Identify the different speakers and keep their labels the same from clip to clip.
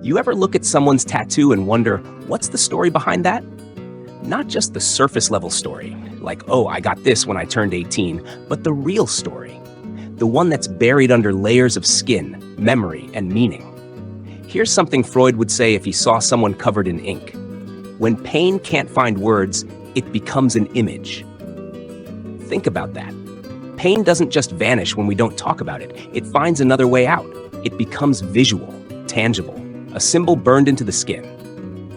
Speaker 1: You ever look at someone's tattoo and wonder, what's the story behind that? Not just the surface level story, like, oh, I got this when I turned 18, but the real story. The one that's buried under layers of skin, memory, and meaning. Here's something Freud would say if he saw someone covered in ink. When pain can't find words, it becomes an image. Think about that. Pain doesn't just vanish when we don't talk about it. It finds another way out. It becomes visual, tangible, a symbol burned into the skin.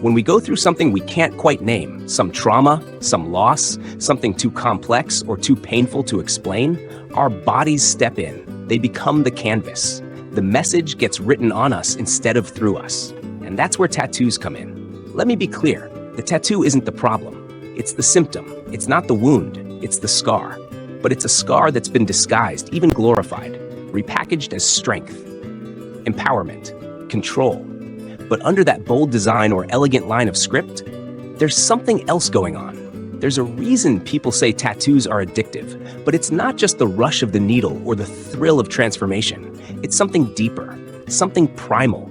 Speaker 1: When we go through something we can't quite name, some trauma, some loss, something too complex or too painful to explain, our bodies step in. They become the canvas. The message gets written on us instead of through us. And that's where tattoos come in. Let me be clear, the tattoo isn't the problem. It's the symptom. It's not the wound. It's the scar. But it's a scar that's been disguised, even glorified, repackaged as strength, empowerment, control. But under that bold design or elegant line of script, there's something else going on. There's a reason people say tattoos are addictive, but it's not just the rush of the needle or the thrill of transformation. It's something deeper, something primal,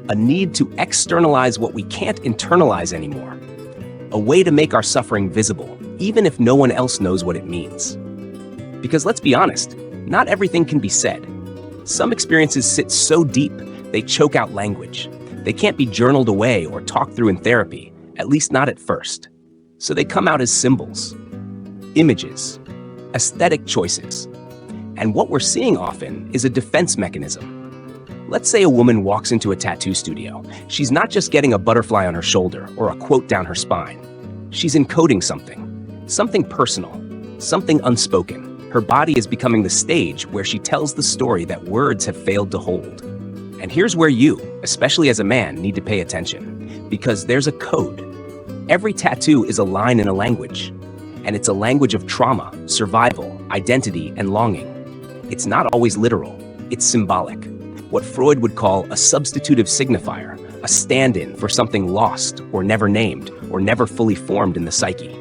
Speaker 1: a need to externalize what we can't internalize anymore, a way to make our suffering visible, even if no one else knows what it means. Because let's be honest, not everything can be said. Some experiences sit so deep, they choke out language. They can't be journaled away or talked through in therapy, at least not at first. So they come out as symbols, images, aesthetic choices. And what we're seeing often is a defense mechanism. Let's say a woman walks into a tattoo studio. She's not just getting a butterfly on her shoulder or a quote down her spine. She's encoding something personal, something unspoken. Her body is becoming the stage where she tells the story that words have failed to hold. And here's where you, especially as a man, need to pay attention. Because there's a code. Every tattoo is a line in a language. And it's a language of trauma, survival, identity, and longing. It's not always literal. It's symbolic. What Freud would call a substitutive signifier, a stand-in for something lost or never named or never fully formed in the psyche.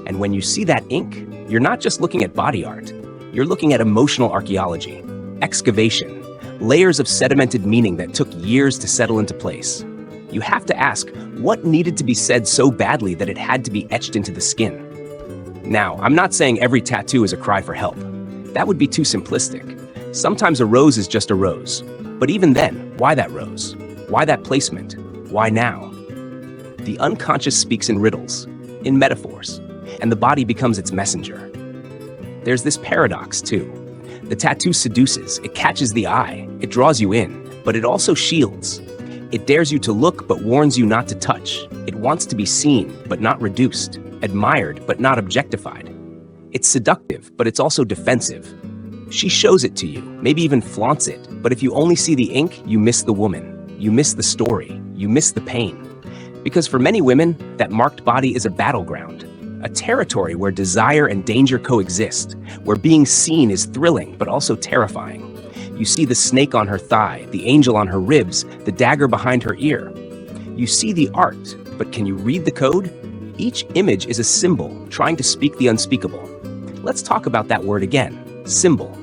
Speaker 1: And when you see that ink, you're not just looking at body art. You're looking at emotional archaeology, excavation, layers of sedimented meaning that took years to settle into place. You have to ask, what needed to be said so badly that it had to be etched into the skin? Now, I'm not saying every tattoo is a cry for help. That would be too simplistic. Sometimes a rose is just a rose. But even then, why that rose? Why that placement? Why now? The unconscious speaks in riddles, in metaphors, and the body becomes its messenger. There's this paradox, too. The tattoo seduces, it catches the eye, it draws you in, but it also shields. It dares you to look, but warns you not to touch. It wants to be seen, but not reduced, admired, but not objectified. It's seductive, but it's also defensive. She shows it to you, maybe even flaunts it, but if you only see the ink, you miss the woman. You miss the story. You miss the pain. Because for many women, that marked body is a battleground. A territory where desire and danger coexist, where being seen is thrilling but also terrifying. You see the snake on her thigh, the angel on her ribs, the dagger behind her ear. You see the art, but can you read the code? Each image is a symbol trying to speak the unspeakable. Let's talk about that word again, symbol.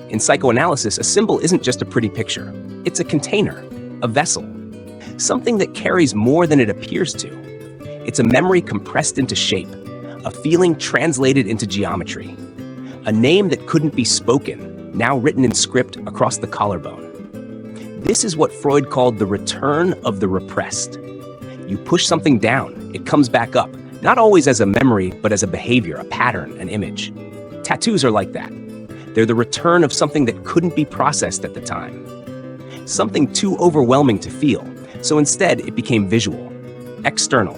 Speaker 1: In psychoanalysis, a symbol isn't just a pretty picture. It's a container, a vessel, something that carries more than it appears to. It's a memory compressed into shape, a feeling translated into geometry, a name that couldn't be spoken, now written in script across the collarbone. This is what Freud called the return of the repressed. You push something down, it comes back up, not always as a memory, but as a behavior, a pattern, an image. Tattoos are like that. They're the return of something that couldn't be processed at the time. Something too overwhelming to feel, so instead it became visual, external,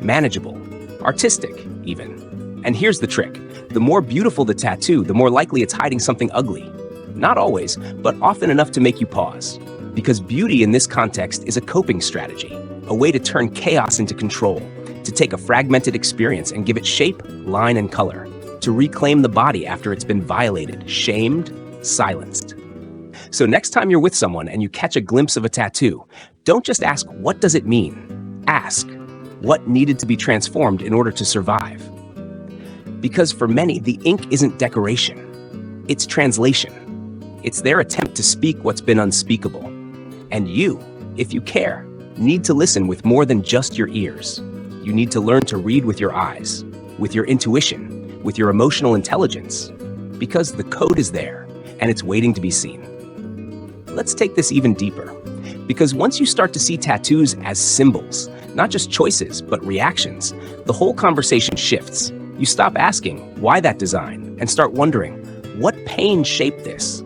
Speaker 1: manageable, artistic, even. And here's the trick. The more beautiful the tattoo, the more likely it's hiding something ugly. Not always, but often enough to make you pause. Because beauty in this context is a coping strategy, a way to turn chaos into control, to take a fragmented experience and give it shape, line, and color, to reclaim the body after it's been violated, shamed, silenced. So next time you're with someone and you catch a glimpse of a tattoo, don't just ask, what does it mean? Ask, what needed to be transformed in order to survive? Because for many, the ink isn't decoration. It's translation. It's their attempt to speak what's been unspeakable. And you, If you care, need to listen with more than just your ears. You need to learn to read with your eyes, with your intuition, with your emotional intelligence, because the code is there and it's waiting to be seen. Let's take this even deeper, because once you start to see tattoos as symbols, not just choices, but reactions, the whole conversation shifts. You stop asking, why that design, and start wondering, what pain shaped this?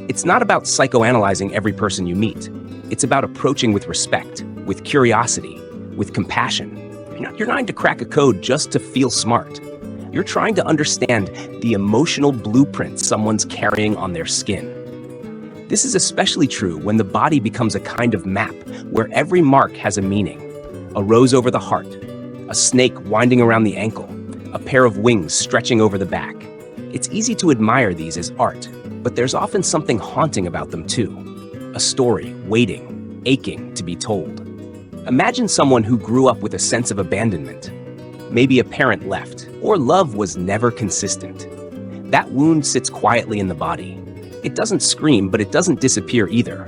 Speaker 1: It's not about psychoanalyzing every person you meet. It's about approaching with respect, with curiosity, with compassion. You're not trying to crack a code just to feel smart. You're trying to understand the emotional blueprint someone's carrying on their skin. This is especially true when the body becomes a kind of map where every mark has a meaning. A rose over the heart, a snake winding around the ankle, a pair of wings stretching over the back. It's easy to admire these as art, but there's often something haunting about them too. A story waiting, aching to be told. Imagine someone who grew up with a sense of abandonment. Maybe a parent left, or love was never consistent. That wound sits quietly in the body. It doesn't scream, but it doesn't disappear either.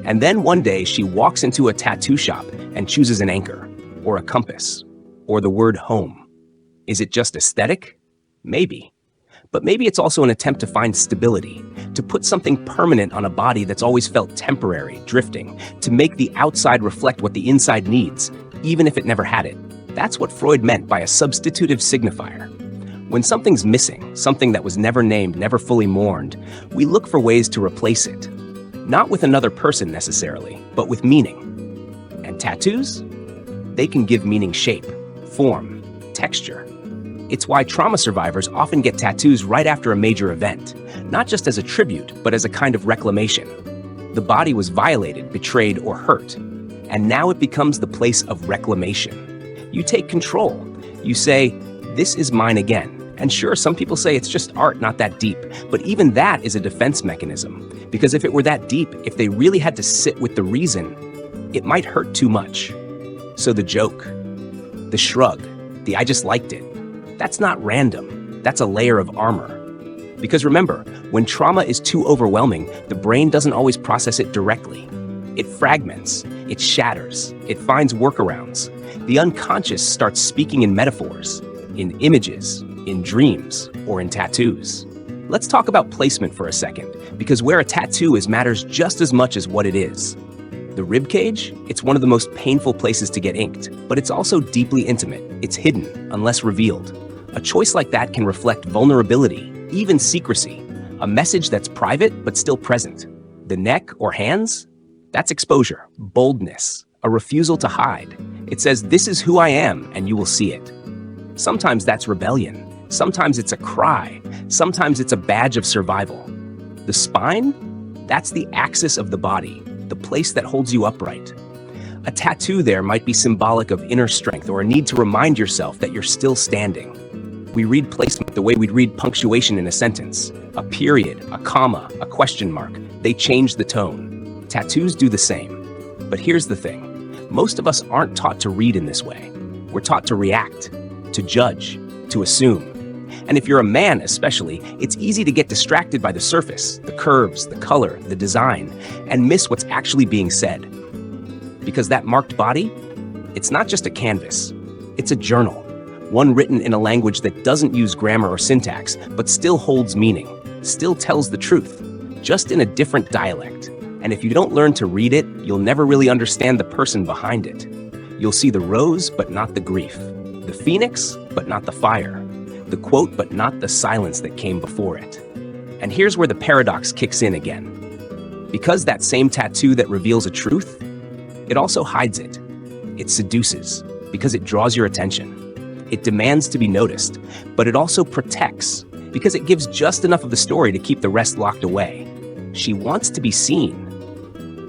Speaker 1: And then one day she walks into a tattoo shop and chooses an anchor, or a compass, or the word home. Is it just aesthetic? Maybe. But maybe it's also an attempt to find stability, to put something permanent on a body that's always felt temporary, drifting, to make the outside reflect what the inside needs, even if it never had it. That's what Freud meant by a substitutive signifier. When something's missing, something that was never named, never fully mourned, we look for ways to replace it. Not with another person necessarily, but with meaning. And tattoos? They can give meaning shape, form, texture. It's why trauma survivors often get tattoos right after a major event, not just as a tribute, but as a kind of reclamation. The body was violated, betrayed, or hurt, and now it becomes the place of reclamation. You take control. You say, this is mine again. And sure, some people say it's just art, not that deep, but even that is a defense mechanism. Because if it were that deep, if they really had to sit with the reason, it might hurt too much. So the joke, the shrug, the I just liked it, that's not random. That's a layer of armor. Because remember, when trauma is too overwhelming, the brain doesn't always process it directly. It fragments, it shatters, it finds workarounds. The unconscious starts speaking in metaphors, in images, in dreams, or in tattoos. Let's talk about placement for a second, because where a tattoo is matters just as much as what it is. The ribcage, it's one of the most painful places to get inked, but it's also deeply intimate. It's hidden, unless revealed. A choice like that can reflect vulnerability, even secrecy, a message that's private but still present. The neck or hands? That's exposure, boldness, a refusal to hide. It says, this is who I am, and you will see it. Sometimes that's rebellion. Sometimes it's a cry. Sometimes it's a badge of survival. The spine? That's the axis of the body, the place that holds you upright. A tattoo there might be symbolic of inner strength or a need to remind yourself that you're still standing. We read placement the way we'd read punctuation in a sentence. A period, a comma, a question mark. They change the tone. Tattoos do the same. But here's the thing. Most of us aren't taught to read in this way. We're taught to react, to judge, to assume. And if you're a man especially, it's easy to get distracted by the surface, the curves, the color, the design, and miss what's actually being said. Because that marked body, it's not just a canvas, it's a journal. One written in a language that doesn't use grammar or syntax, but still holds meaning, still tells the truth, just in a different dialect. And if you don't learn to read it, you'll never really understand the person behind it. You'll see the rose, but not the grief. The phoenix, but not the fire. The quote, but not the silence that came before it. And here's where the paradox kicks in again. Because that same tattoo that reveals a truth, it also hides it. It seduces, because it draws your attention. It demands to be noticed, but it also protects, because it gives just enough of the story to keep the rest locked away. She wants to be seen.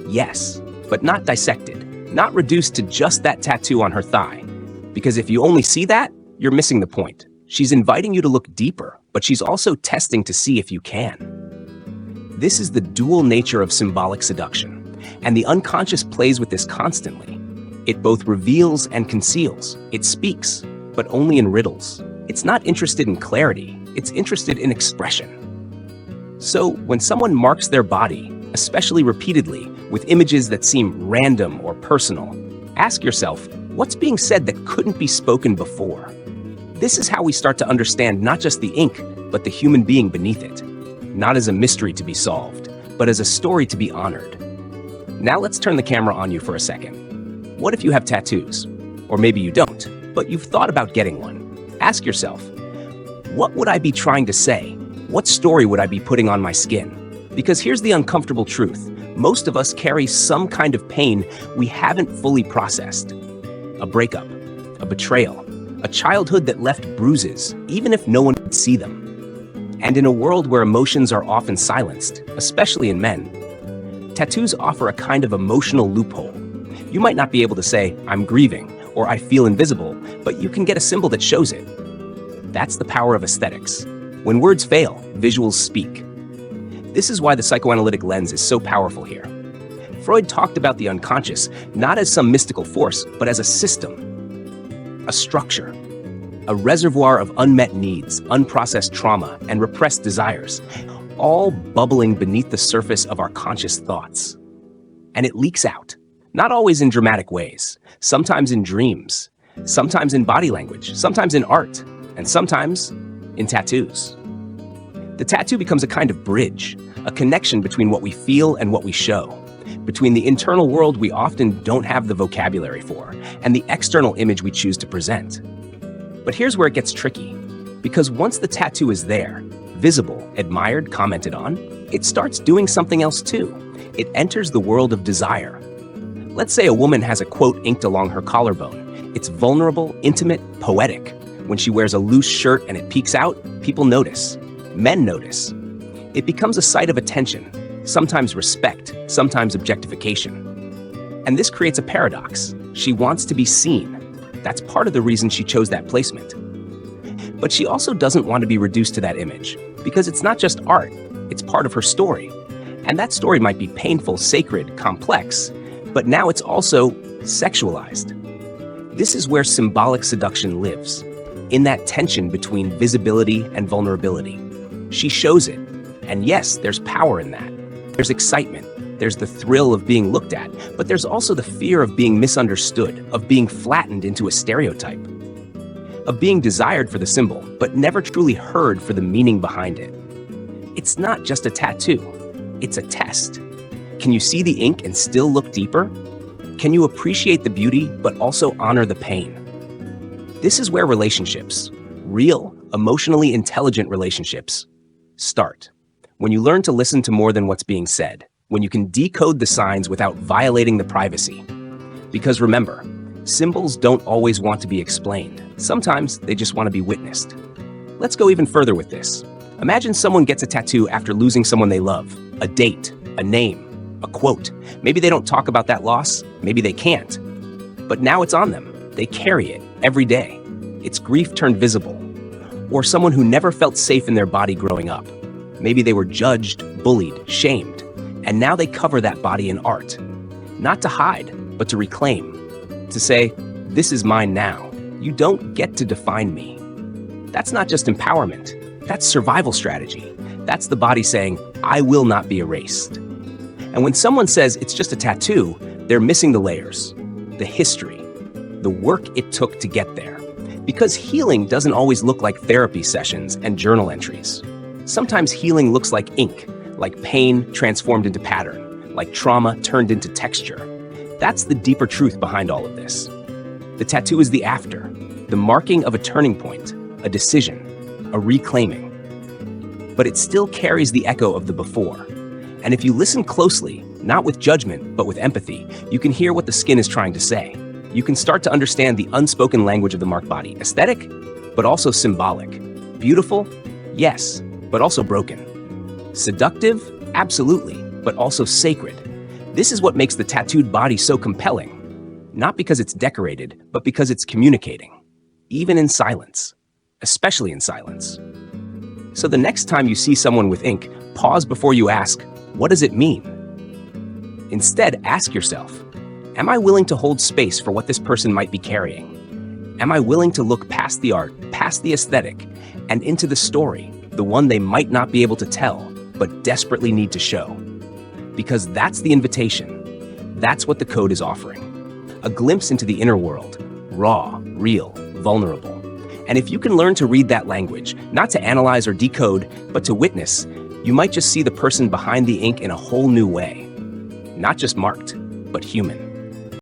Speaker 1: Yes, but not dissected, not reduced to just that tattoo on her thigh. Because if you only see that, you're missing the point. She's inviting you to look deeper, but she's also testing to see if you can. This is the dual nature of symbolic seduction, and the unconscious plays with this constantly. It both reveals and conceals. It speaks, but only in riddles. It's not interested in clarity, it's interested in expression. So when someone marks their body, especially repeatedly, with images that seem random or personal. Ask yourself, what's being said that couldn't be spoken before? This is how we start to understand not just the ink, but the human being beneath it. Not as a mystery to be solved, but as a story to be honored. Now let's turn the camera on you for a second. What if you have tattoos? Or maybe you don't, but you've thought about getting one. Ask yourself, what would I be trying to say? What story would I be putting on my skin? Because here's the uncomfortable truth. Most of us carry some kind of pain we haven't fully processed. A breakup, a betrayal, a childhood that left bruises, even if no one could see them. And in a world where emotions are often silenced, especially in men, tattoos offer a kind of emotional loophole. You might not be able to say, I'm grieving, or I feel invisible, but you can get a symbol that shows it. That's the power of aesthetics. When words fail, visuals speak. This is why the psychoanalytic lens is so powerful here. Freud talked about the unconscious not as some mystical force, but as a system, a structure, a reservoir of unmet needs, unprocessed trauma, and repressed desires, all bubbling beneath the surface of our conscious thoughts. And it leaks out, not always in dramatic ways, sometimes in dreams, sometimes in body language, sometimes in art, and sometimes in tattoos. The tattoo becomes a kind of bridge, a connection between what we feel and what we show, between the internal world we often don't have the vocabulary for, and the external image we choose to present. But here's where it gets tricky, because once the tattoo is there, visible, admired, commented on, it starts doing something else too. It enters the world of desire. Let's say a woman has a quote inked along her collarbone. It's vulnerable, intimate, poetic. When she wears a loose shirt and it peeks out, people notice. Men notice. It becomes a site of attention, sometimes respect, sometimes objectification. And this creates a paradox. She wants to be seen. That's part of the reason she chose that placement. But she also doesn't want to be reduced to that image, because it's not just art, it's part of her story. And that story might be painful, sacred, complex, but now it's also sexualized. This is where symbolic seduction lives, in that tension between visibility and vulnerability. She shows it, and yes, there's power in that. There's excitement. There's the thrill of being looked at, but there's also the fear of being misunderstood, of being flattened into a stereotype, of being desired for the symbol, but never truly heard for the meaning behind it. It's not just a tattoo, it's a test. Can you see the ink and still look deeper? Can you appreciate the beauty, but also honor the pain? This is where relationships, real, emotionally intelligent relationships, start. When you learn to listen to more than what's being said, when you can decode the signs without violating the privacy. Because remember, symbols don't always want to be explained. Sometimes they just want to be witnessed. Let's go even further with this. Imagine someone gets a tattoo after losing someone they love, a date, a name, a quote. Maybe they don't talk about that loss, maybe they can't. But now it's on them. They carry it every day. It's grief turned visible. Or someone who never felt safe in their body growing up. Maybe they were judged, bullied, shamed. And now they cover that body in art, not to hide, but to reclaim, to say, this is mine now. You don't get to define me. That's not just empowerment, that's survival strategy. That's the body saying, I will not be erased. And when someone says it's just a tattoo, they're missing the layers, the history, the work it took to get there. Because healing doesn't always look like therapy sessions and journal entries. Sometimes healing looks like ink, like pain transformed into pattern, like trauma turned into texture. That's the deeper truth behind all of this. The tattoo is the after, the marking of a turning point, a decision, a reclaiming. But it still carries the echo of the before. And if you listen closely, not with judgment, but with empathy, you can hear what the skin is trying to say. You can start to understand the unspoken language of the marked body. Aesthetic, but also symbolic. Beautiful, yes, but also broken. Seductive, absolutely, but also sacred. This is what makes the tattooed body so compelling. Not because it's decorated, but because it's communicating. Even in silence. Especially in silence. So the next time you see someone with ink, pause before you ask, what does it mean? Instead, ask yourself, am I willing to hold space for what this person might be carrying? Am I willing to look past the art, past the aesthetic, and into the story, the one they might not be able to tell, but desperately need to show? Because that's the invitation. That's what the code is offering. A glimpse into the inner world, raw, real, vulnerable. And if you can learn to read that language, not to analyze or decode, but to witness, you might just see the person behind the ink in a whole new way. Not just marked, but human.